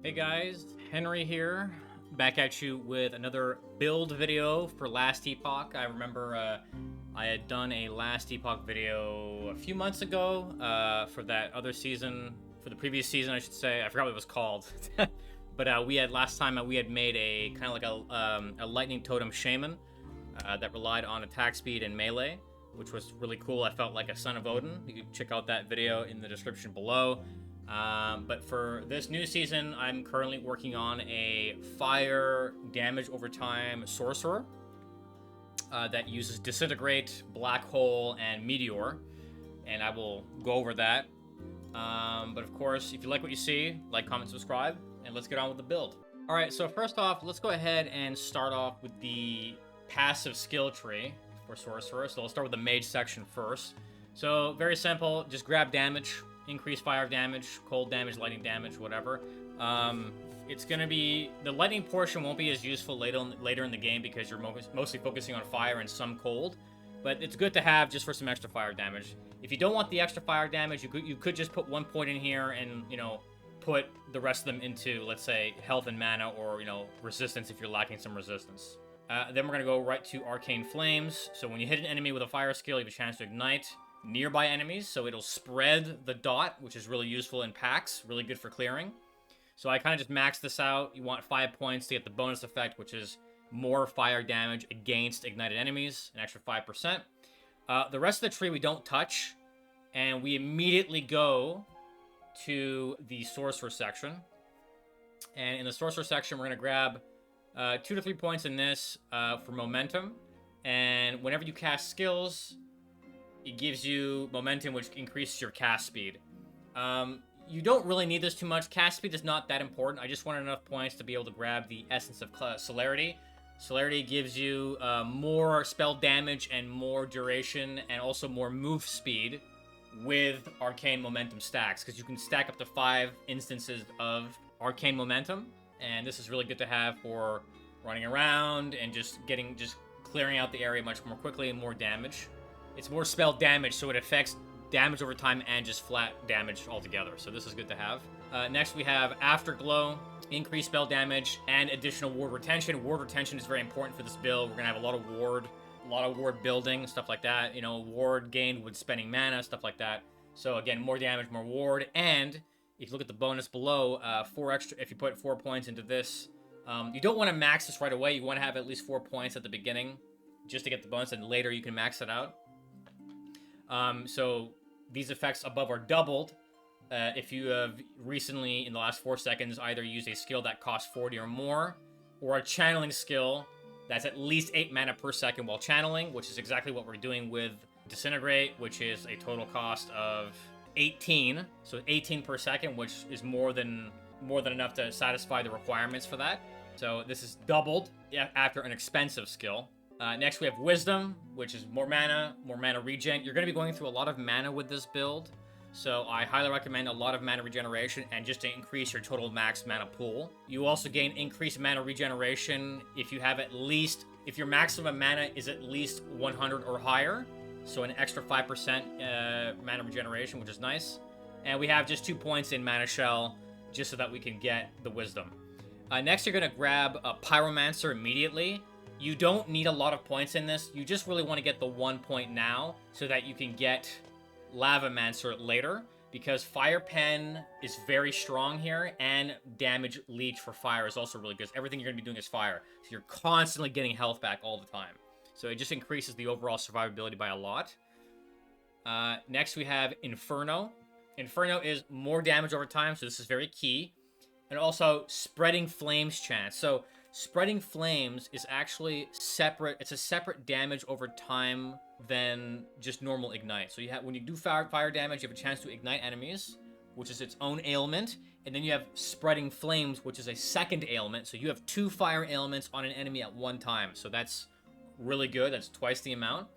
Hey guys, Henry here, back at you with another build video for Last Epoch. I remember I had done a Last Epoch video a few months ago for that other season, for the previous season I should say. I forgot what it was called. But we had last time we had made a kind of like a lightning totem shaman that relied on attack speed and melee, which was really cool. I felt like a son of Odin. You can check out that video in the description below. But for this new season, I'm currently working on a fire damage over time sorcerer that uses disintegrate, black hole, and meteor, and I will go over that. But of course, if you like what you see, like, comment, subscribe, and let's get on with the build. All right, so first off, let's go ahead and start off with the passive skill tree for sorcerer. So I'll start with the mage section first. So very simple, just grab damage. Increase fire damage, cold damage, lightning damage, whatever. It's going to be... The lightning portion won't be as useful later in the game because you're mostly focusing on fire and some cold. But it's good to have just for some extra fire damage. If you don't want the extra fire damage, you could just put 1 point in here and, you know, put the rest of them into, let's say, health and mana or, you know, resistance if you're lacking some resistance. Then we're going to go right to Arcane Flames. So when you hit an enemy with a fire skill, you have a chance to ignite nearby enemies, so it'll spread the DoT, which is really useful in packs, really good for clearing. So I kind of just maxed this out. You want 5 points to get the bonus effect, which is more fire damage against ignited enemies, an extra 5%. The rest of the tree we don't touch, and we immediately go to the sorcerer section. And in the sorcerer section, we're going to grab 2 to 3 points in this for momentum, and whenever you cast skills, It gives you momentum, which increases your cast speed. You don't really need this too much. Cast speed is not that important. I just wanted enough points to be able to grab the Essence of Celerity. Celerity gives you more spell damage and more duration, and also more move speed with Arcane Momentum stacks, because you can stack up to 5 instances of Arcane Momentum, and this is really good to have for running around and just clearing out the area much more quickly and more damage. It's more spell damage, so it affects damage over time and just flat damage altogether. So this is good to have. Next we have Afterglow, increased spell damage and additional ward retention. Ward retention is very important for this build. We're gonna have a lot of ward building, stuff like that. You know, ward gained with spending mana, stuff like that. So again, more damage, more ward, and if you look at the bonus below, 4 extra. If you put 4 points into this, you don't want to max this right away. You want to have at least 4 points at the beginning, just to get the bonus, and later you can max it out. So these effects above are doubled if you have recently, in the last 4 seconds, either used a skill that costs 40 or more, or a channeling skill that's at least 8 mana per second while channeling, which is exactly what we're doing with Disintegrate, which is a total cost of 18. So 18 per second, which is more than enough to satisfy the requirements for that. So this is doubled after an expensive skill. Next, we have Wisdom, which is more mana regen. You're going to be going through a lot of mana with this build, so I highly recommend a lot of mana regeneration and just to increase your total max mana pool. You also gain increased mana regeneration if your maximum mana is at least 100 or higher, so an extra 5% mana regeneration, which is nice. And we have just 2 points in Mana Shell, just so that we can get the Wisdom. Next, you're going to grab a Pyromancer immediately. You don't need a lot of points in this. You just really want to get the 1 point now so that you can get Lavamancer later, because Fire Pen is very strong here, and Damage Leech for fire is also really good. Everything you're going to be doing is fire, so you're constantly getting health back all the time. So it just increases the overall survivability by a lot. Next, we have Inferno. Inferno is more damage over time, so this is very key. And also Spreading Flames chance. So Spreading Flames is actually separate. It's a separate damage over time than just normal ignite. So you have, when you do fire damage, you have a chance to ignite enemies, which is its own ailment. And then you have Spreading Flames, which is a second ailment. So you have 2 fire ailments on an enemy at one time. So that's really good. That's twice the amount.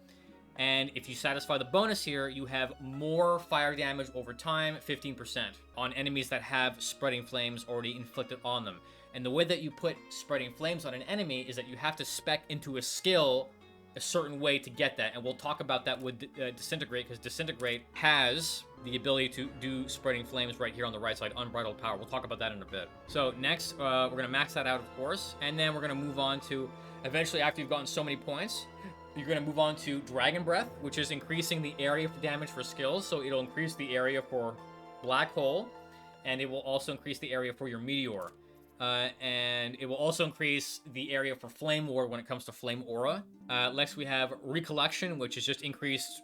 And if you satisfy the bonus here, you have more fire damage over time, 15%, on enemies that have Spreading Flames already inflicted on them. And the way that you put Spreading Flames on an enemy is that you have to spec into a skill a certain way to get that. And we'll talk about that with Disintegrate, because Disintegrate has the ability to do Spreading Flames right here on the right side, Unbridled Power. We'll talk about that in a bit. So next, we're going to max that out, of course. And then we're going to move on to, eventually after you've gotten so many points, you're going to move on to Dragon Breath, which is increasing the area for damage for skills. So it'll increase the area for Black Hole, and it will also increase the area for your Meteor. And it will also increase the area for Flame Ward when it comes to Flame Aura. Next, we have Recollection, which is just increased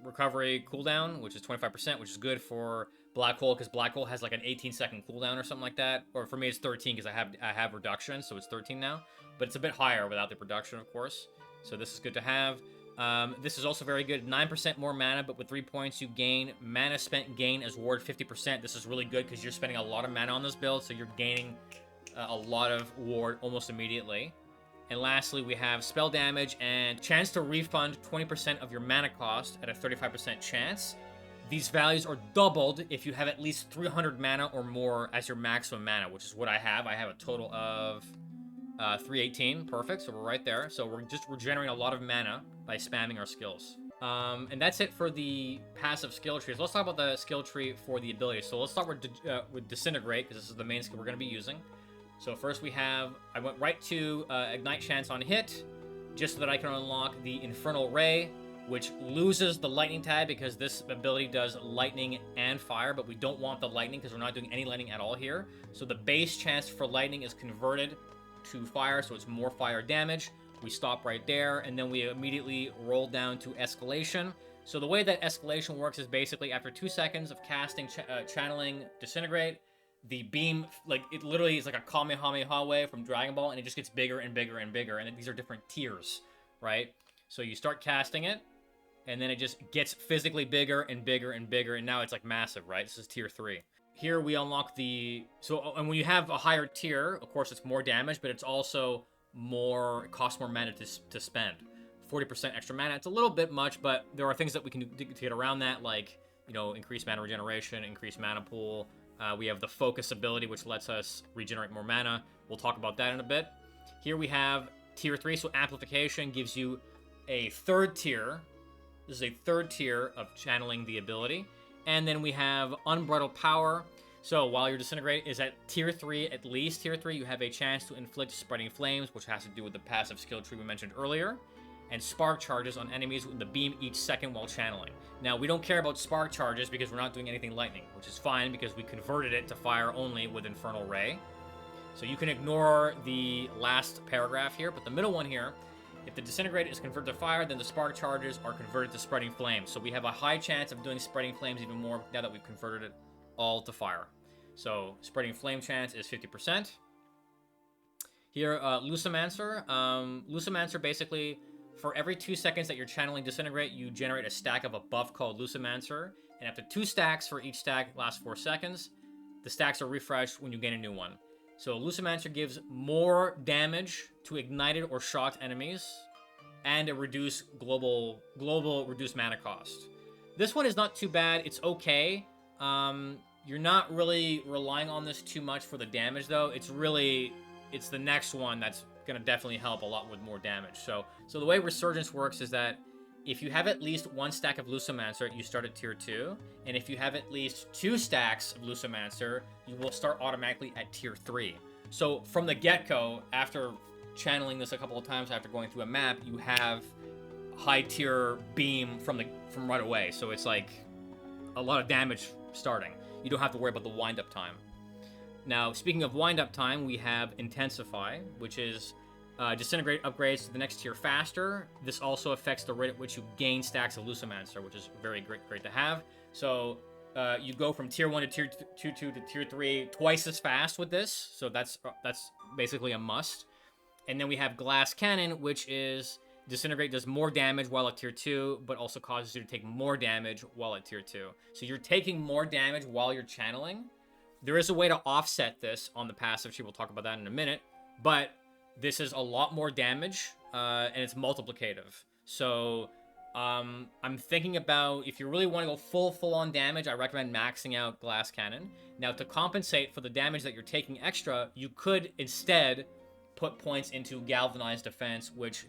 recovery cooldown, which is 25%, which is good for Black Hole, because Black Hole has like an 18-second cooldown or something like that. Or for me, it's 13 because I have reduction, so it's 13 now. But it's a bit higher without the reduction, of course. So this is good to have. This is also very good. 9% more mana, but with 3 points, you gain mana spent gain as ward 50%. This is really good because you're spending a lot of mana on this build, so you're gaining a lot of ward almost immediately. And lastly, we have spell damage and chance to refund 20% of your mana cost at a 35% chance. These values are doubled if you have at least 300 mana or more as your maximum mana, which is what I have. I have a total of 318. Perfect, so we're right there. So we're generating a lot of mana by spamming our skills. And that's it for the passive skill trees. Let's talk about the skill tree for the ability. So let's start with Disintegrate, because this is the main skill we're going to be using. So first we have, I went right to Ignite Chance on hit, just so that I can unlock the Infernal Ray, which loses the lightning tag because this ability does lightning and fire, but we don't want the lightning because we're not doing any lightning at all here. So the base chance for lightning is converted to fire, so it's more fire damage. We stop right there, and then we immediately roll down to Escalation. So the way that Escalation works is basically after 2 seconds of casting, channeling Disintegrate, the beam, like, it literally is like a Kamehameha wave from Dragon Ball, and it just gets bigger and bigger and bigger, and these are different tiers, right? So you start casting it, and then it just gets physically bigger and bigger and bigger, and now it's like massive, right? This is tier 3. Here we unlock the... So, and when you have a higher tier, of course, it's more damage, but it's also more... It costs more mana to spend. 40% extra mana. It's a little bit much, but there are things that we can do to get around that, like, you know, increased mana regeneration, increased mana pool. We have the focus ability, which lets us regenerate more mana. We'll talk about that in a bit. Here we have tier 3, so amplification gives you a third tier. This is a third tier of channeling the ability. And then we have unbridled power. So while your disintegrate is at tier 3, at least tier 3, you have a chance to inflict spreading flames, which has to do with the passive skill tree we mentioned earlier, and spark charges on enemies with the beam each second while channeling. Now, we don't care about spark charges because we're not doing anything lightning, which is fine because we converted it to fire only with Infernal Ray. So you can ignore the last paragraph here, but the middle one here, if the disintegrate is converted to fire, then the spark charges are converted to spreading flames. So we have a high chance of doing spreading flames even more now that we've converted it all to fire. So spreading flame chance is 50%. Here, Lucimancer. Lucimancer basically, for every 2 seconds that you're channeling disintegrate, you generate a stack of a buff called Lucimancer. And after 2 stacks for each stack lasts 4 seconds. The stacks are refreshed when you gain a new one. So Lucimancer gives more damage to ignited or shocked enemies, and a reduced global reduced mana cost. This one is not too bad. It's okay. You're not really relying on this too much for the damage, though. It's the next one that's gonna definitely help a lot with more damage. So the way Resurgence works is that if you have at least 1 stack of Lucimancer, you start at tier 2, and if you have at least 2 stacks of Lucimancer, you will start automatically at tier 3. So from the get-go, after channeling this a couple of times after going through a map, you have high tier beam from right away. So it's like a lot of damage starting. You don't have to worry about the wind-up time. Now, speaking of wind-up time, we have Intensify, which is disintegrate upgrades to the next tier faster. This also affects the rate at which you gain stacks of Lucimancer, which is very great to have. So you go from tier 1 to tier 2 to tier 3 twice as fast with this. So that's basically a must. And then we have Glass Cannon, which is disintegrate does more damage while at tier 2, but also causes you to take more damage while at tier 2. So you're taking more damage while you're channeling. There is a way to offset this on the passive tree. We'll talk about that in a minute. But this is a lot more damage, and it's multiplicative. So I'm thinking about, if you really want to go full-on damage, I recommend maxing out Glass Cannon. Now, to compensate for the damage that you're taking extra, you could instead put points into Galvanized Defense, which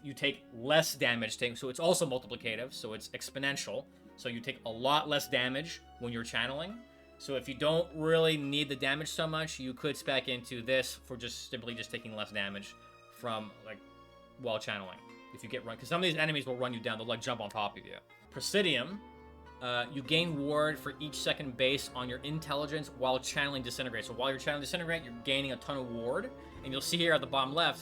you take less damage taking. So it's also multiplicative, so it's exponential. So you take a lot less damage when you're channeling. So if you don't really need the damage so much, you could spec into this for simply taking less damage from, like, while channeling. If you get run, because some of these enemies will run you down. They'll, like, jump on top of you. Presidium, you gain ward for each second based on your intelligence while channeling Disintegrate. So while you're channeling Disintegrate, you're gaining a ton of ward. And you'll see here at the bottom left,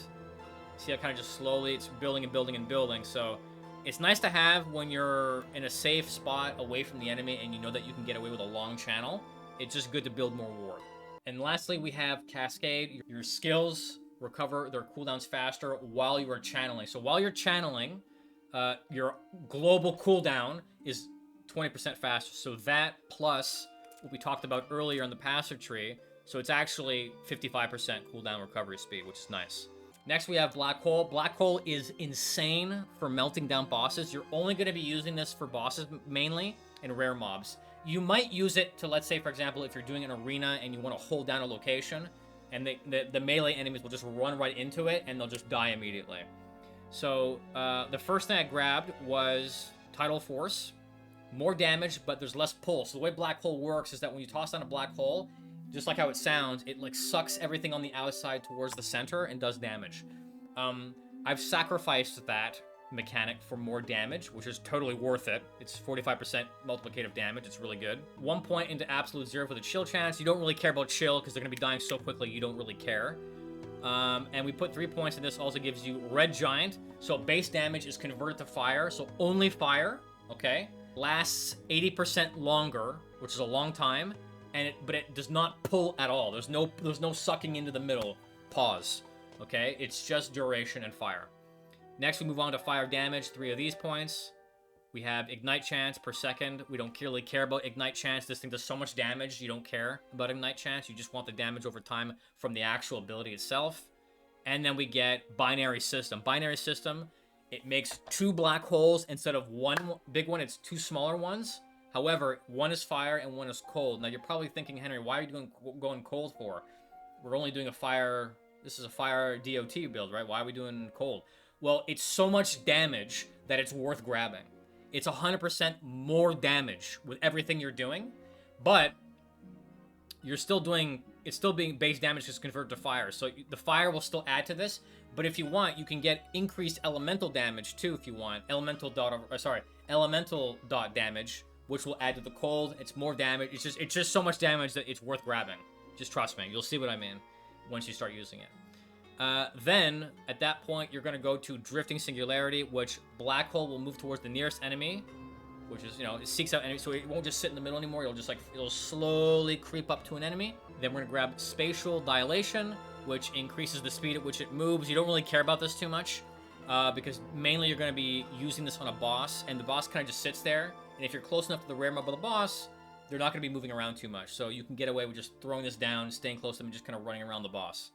see how kind of just slowly it's building and building and building. So it's nice to have when you're in a safe spot away from the enemy and you know that you can get away with a long channel. It's just good to build more ward. And lastly, we have Cascade. Your skills recover their cooldowns faster while you are channeling. So while you're channeling, your global cooldown is 20% faster. So that plus what we talked about earlier in the passive tree. So it's actually 55% cooldown recovery speed, which is nice. Next, we have Black Hole. Black Hole is insane for melting down bosses. You're only going to be using this for bosses mainly and rare mobs. You might use it to, let's say, for example, if you're doing an arena and you want to hold down a location, and the melee enemies will just run right into it, and they'll just die immediately. So the first thing I grabbed was Tidal Force. More damage, but there's less pull. So the way Black Hole works is that when you toss down a Black Hole, just like how it sounds, it like sucks everything on the outside towards the center and does damage. I've sacrificed that mechanic for more damage, which is totally worth it. It's 45% multiplicative damage. It's really good. 1 point into absolute 0 for the chill chance. You don't really care about chill because they're going to be dying so quickly you don't really care. And we put 3 points in this. Also gives you Red Giant. So base damage is converted to fire. So only fire, okay? Lasts 80% longer, which is a long time. But it does not pull at all. There's no sucking into the middle. Pause. Okay? It's just duration and fire. Next, we move on to fire damage. 3 of these points. We have ignite chance per second. We don't really care about ignite chance. This thing does so much damage, you don't care about ignite chance. You just want the damage over time from the actual ability itself. And then we get binary system. Binary system, it makes 2 black holes instead of 1 big one. It's 2 smaller ones. However, 1 is fire and 1 is cold. Now you're probably thinking, Henry, why are you going cold for? We're only doing a fire. This is a fire DoT build, right? Why are we doing cold? Well, it's so much damage that it's worth grabbing. It's 100% more damage with everything you're doing, but you're still doing, it's still being base damage is converted to fire. So the fire will still add to this, but if you want, you can get increased elemental damage too if you want. Elemental dot damage, which will add to the cold. It's more damage. It's just so much damage that it's worth grabbing. Just trust me. You'll see what I mean once you start using it. Then, at that point, you're going to go to Drifting Singularity, which Black Hole will move towards the nearest enemy, which is, you know, it seeks out enemies, so it won't just sit in the middle anymore. It'll just, like, it'll slowly creep up to an enemy. Then we're going to grab Spatial Dilation, which increases the speed at which it moves. You don't really care about this too much, because mainly you're going to be using this on a boss, and the boss kind of just sits there, and if you're close enough to the rare mob of the boss, they're not going to be moving around too much, so you can get away with just throwing this down, staying close to them, and just kind of running around the boss.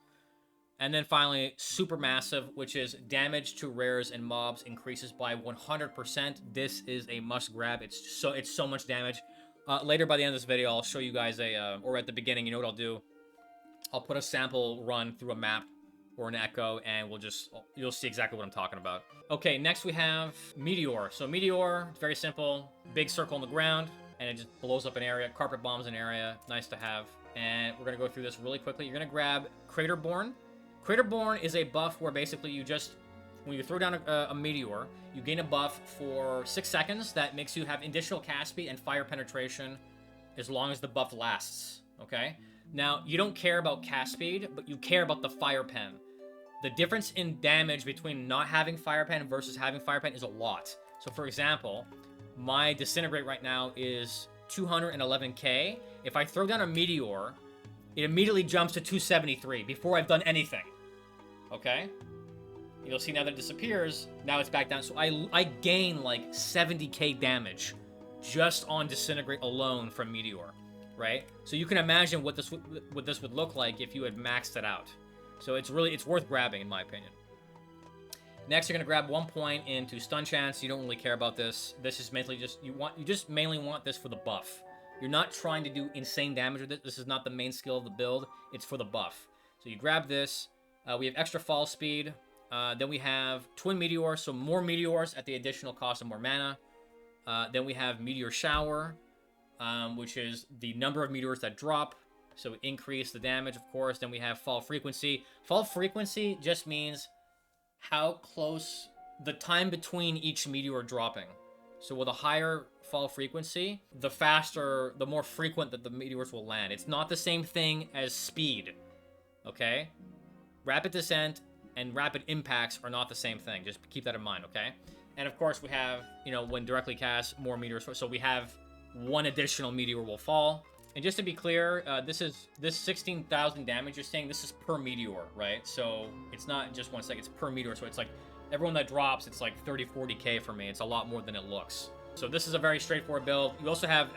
And then finally, Supermassive, which is damage to rares and mobs increases by 100%. This is a must grab. It's so much damage. Later by the end of this video, I'll show you guys or at the beginning, you know what I'll do? I'll put a sample run through a map or an echo, and you'll see exactly what I'm talking about. Okay, next we have Meteor. So Meteor, it's very simple. Big circle on the ground, and it just blows up an area, carpet bombs an area. Nice to have. And we're gonna go through this really quickly. You're gonna grab Craterborn. Craterborn is a buff where basically you just, when you throw down a meteor, you gain a buff for 6 seconds that makes you have additional cast speed and fire penetration as long as the buff lasts, okay? Now, you don't care about cast speed, but you care about the fire pen. The difference in damage between not having fire pen versus having fire pen is a lot. So for example, my disintegrate right now is 211k. If I throw down a meteor, it immediately jumps to 273 before I've done anything. Okay? You'll see now that it disappears, now it's back down. So I gain like 70k damage just on disintegrate alone from Meteor, right? So you can imagine what this would look like if you had maxed it out. So it's worth grabbing in my opinion. Next, you're gonna grab 1 point into stun chance. You don't really care about this. This is mainly just you just mainly want this for the buff. You're not trying to do insane damage with it. This is not the main skill of the build. It's for the buff. So you grab this. We have extra fall speed. Then we have Twin Meteor, so more meteors at the additional cost of more mana. Then we have Meteor Shower, which is the number of meteors that drop. So increase the damage, of course. Then we have Fall Frequency. Fall Frequency just means how close the time between each meteor dropping. So with a higher fall frequency, the more frequent that the meteors will land. It's not the same thing as speed, okay? Rapid descent and rapid impacts are not the same thing. Just keep that in mind, okay? And of course we have, you know, when directly cast, more meteors. So we have 1 additional meteor will fall. And just to be clear, this 16,000 damage you're seeing, this is per meteor, right? So it's not just 1 second, it's per meteor. So it's like, everyone that drops, it's like 30, 40k for me. It's a lot more than it looks. So this is a very straightforward build. You also have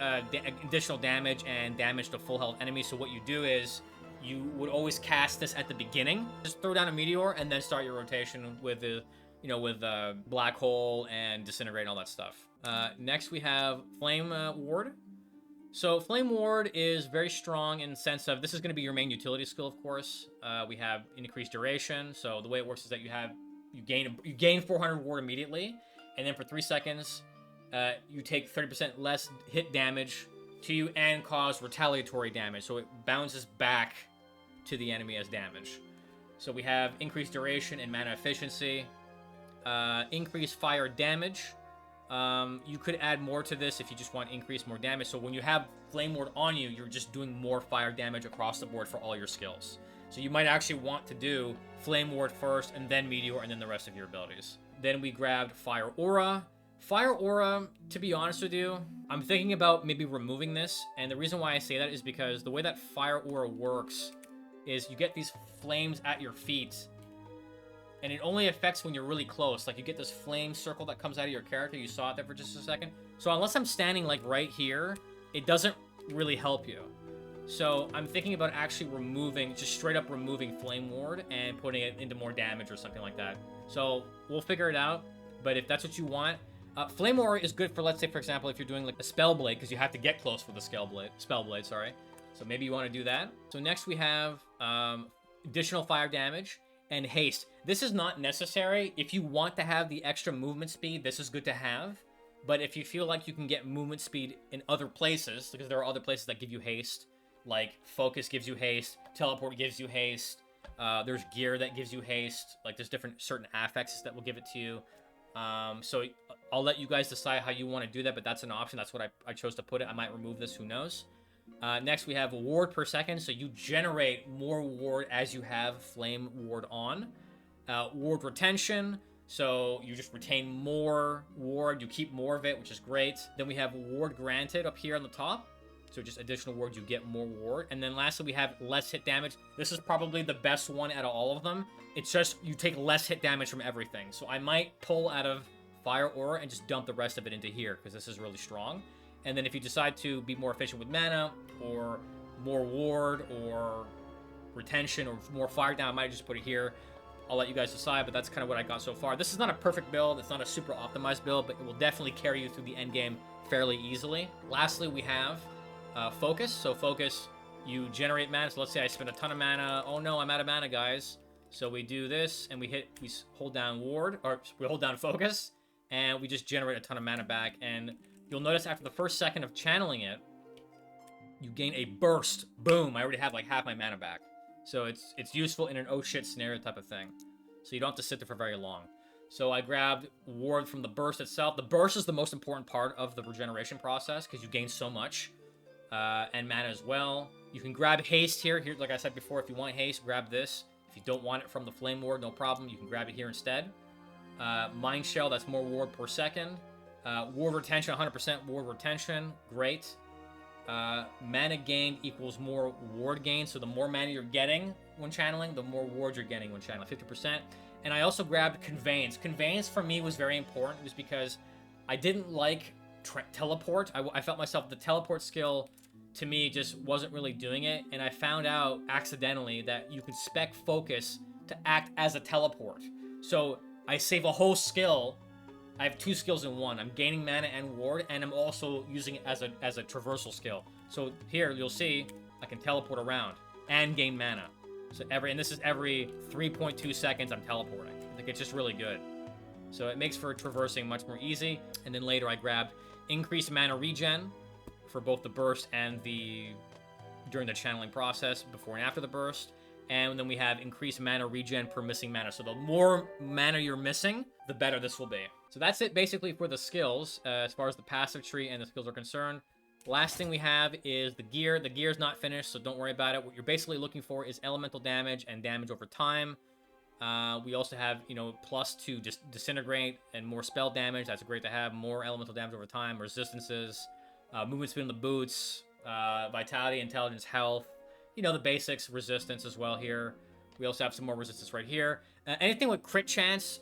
additional damage and damage to full health enemies. So what you do is, you would always cast this at the beginning. Just throw down a meteor and then start your rotation with the, you know, with Black Hole and Disintegrate and all that stuff. Next we have Flame Ward. So Flame Ward is very strong in the sense of, this is going to be your main utility skill, of course. We have increased duration. So the way it works is that you gain 400 ward immediately, and then for 3 seconds, you take 30% less hit damage to you and cause retaliatory damage. So it bounces back to the enemy as damage. So we have increased duration and mana efficiency, increased fire damage. You could add more to this if you just want to increase more damage. So when you have Flame Ward on you, you're just doing more fire damage across the board for all your skills. So you might actually want to do Flame Ward first, and then Meteor, and then the rest of your abilities. Then we grabbed Fire Aura. Fire Aura, to be honest with you, I'm thinking about maybe removing this. And the reason why I say that is because the way that Fire Aura works is you get these flames at your feet, and it only affects when you're really close. Like, you get this flame circle that comes out of your character. You saw it there for just a second. So unless I'm standing, like, right here, it doesn't really help you. So I'm thinking about actually removing, just straight up removing Flame Ward and putting it into more damage or something like that. So we'll figure it out, but if that's what you want, Flame Ward is good for, let's say, for example, if you're doing like a Spell Blade, because you have to get close for the Spell Blade, sorry. So maybe you want to do that. So next we have additional fire damage and haste. This is not necessary. If you want to have the extra movement speed, this is good to have. But if you feel like you can get movement speed in other places, because there are other places that give you haste, like Focus gives you haste, Teleport gives you haste, there's gear that gives you haste, like there's different certain affixes that will give it to you. So I'll let you guys decide how you want to do that, but that's an option. That's what I chose to put it. I might remove this, who knows. Next, we have ward per second, so you generate more ward as you have Flame Ward on. Ward retention, so you just retain more ward, you keep more of it, which is great. Then we have ward granted up here on the top. So just additional ward, you get more ward. And then lastly, we have less hit damage. This is probably the best one out of all of them. It's just you take less hit damage from everything. So I might pull out of Fire Aura and just dump the rest of it into here, because this is really strong. And then if you decide to be more efficient with mana, or more ward, or retention, or more fire down, I might just put it here. I'll let you guys decide, but that's kind of what I got so far. This is not a perfect build. It's not a super optimized build, but it will definitely carry you through the end game fairly easily. Lastly, we have Focus. So Focus, you generate mana. So let's say I spend a ton of mana. Oh no, I'm out of mana, guys. So we do this, and we hold down Ward, or we hold down Focus, and we just generate a ton of mana back. And you'll notice after the first second of channeling it, you gain a burst. Boom, I already have like half my mana back. So it's useful in an oh shit scenario type of thing. So you don't have to sit there for very long. So I grabbed Ward from the burst itself. The burst is the most important part of the regeneration process, because you gain so much. And mana as well. You can grab haste here. Here, like I said before, if you want haste, grab this. If you don't want it from the Flame Ward, no problem. You can grab it here instead. Mind Shell, that's more ward per second. Ward retention, 100% ward retention. Great. Mana gained equals more ward gain. So the more mana you're getting when channeling, the more ward you're getting when channeling, 50%. And I also grabbed Conveyance. Conveyance for me was very important. It was because I didn't like teleport. I felt myself, the teleport skill to me just wasn't really doing it, and I found out accidentally that you can spec Focus to act as a teleport. So I save a whole skill. I have 2 skills in one. I'm gaining mana and ward, and I'm also using it as a traversal skill. So here you'll see I can teleport around and gain mana. So this is every 3.2 seconds I'm teleporting. I think it's just really good. So it makes for traversing much more easy. And then later I grabbed increased mana regen for both the burst and during the channeling process, before and after the burst. And then we have increased mana regen per missing mana. So the more mana you're missing, the better this will be. So that's it basically for the skills, as far as the passive tree and the skills are concerned. Last thing we have is the gear. The gear is not finished, so don't worry about it. What you're basically looking for is elemental damage and damage over time. We also have, plus to just disintegrate and more spell damage. That's great to have. More elemental damage over time, resistances, movement speed in the boots, vitality, intelligence, health. The basics, resistance as well here. We also have some more resistance right here. Anything with crit chance,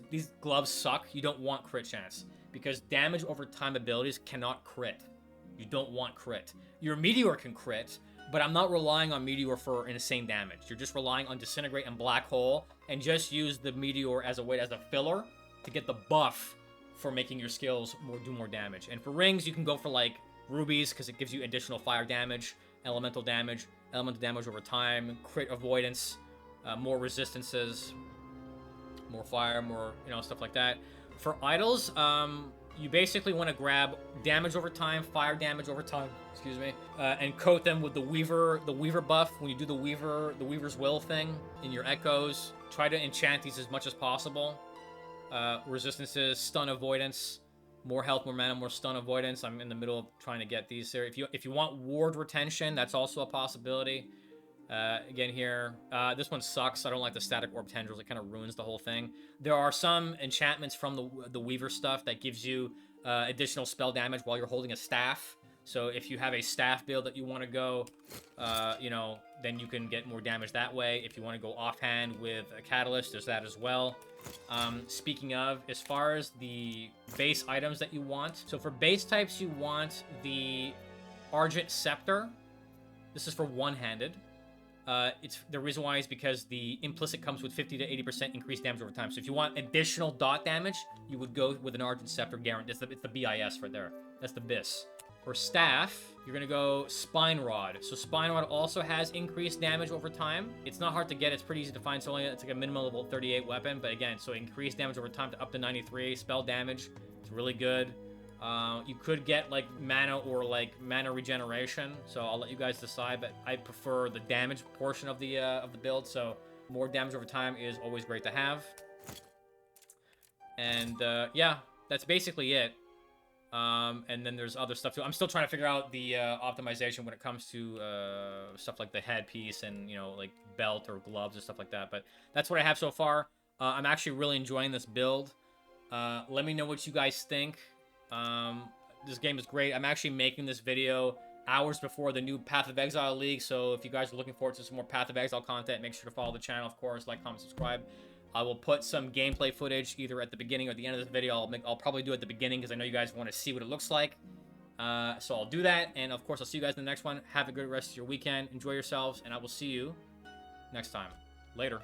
these gloves suck. You don't want crit chance, because damage over time abilities cannot crit. You don't want crit. Your Meteor can crit, but I'm not relying on Meteor for insane damage. You're just relying on Disintegrate and Black Hole, and just use the Meteor as a filler to get the buff for making your skills do more damage. And for rings, you can go for like rubies, because it gives you additional fire damage, elemental damage over time, crit avoidance, more resistances, more fire, more stuff like that. For idols, you basically want to grab damage over time, fire damage over time, and coat them with the Weaver buff. When you do the Weaver's Will thing in your echoes, try to enchant these as much as possible. Resistances, stun avoidance, more health, more mana, more stun avoidance. I'm in the middle of trying to get these here. If you want ward retention, that's also a possibility. Again here, this one sucks. I don't like the static orb tendrils. It kind of ruins the whole thing. There are some enchantments from the Weaver stuff that gives you additional spell damage while you're holding a staff. So if you have a staff build that you want to go, you know, then you can get more damage that way. If you want to go offhand with a catalyst, there's that as well. Speaking of, as far as the base items that you want, so for base types, you want the Argent Scepter. This is for one-handed. It's the reason why is because the implicit comes with 50 to 80% increased damage over time. So if you want additional dot damage, you would go with an Argent Scepter guarantee. It's the BIS right there. That's the BIS. For staff, you're gonna go Spine Rod. So Spine Rod also has increased damage over time. It's not hard to get. It's pretty easy to find. So it's like a minimum level 38 weapon. But again, so increased damage over time to up to 93. Spell damage. It's really good. You could get like mana or like mana regeneration, so I'll let you guys decide, but I prefer the damage portion of the build, so more damage over time is always great to have. And yeah, that's basically it. And then there's other stuff too. I'm still trying to figure out the optimization when it comes to stuff like the headpiece and, you know, like belt or gloves and stuff like that, but that's what I have so far. I'm actually really enjoying this build. Let me know what you guys think. This game is great. I'm actually making this video hours before the new Path of Exile League, so if you guys are looking forward to some more Path of Exile content, make sure to follow the channel, of course, like, comment, subscribe. I will put some gameplay footage either at the beginning or the end of this video. I'll probably do it at the beginning because I know you guys want to see what it looks like. So I'll do that, and of course I'll see you guys in the next one. Have a good rest of your weekend. Enjoy yourselves, and I will see you next time. Later.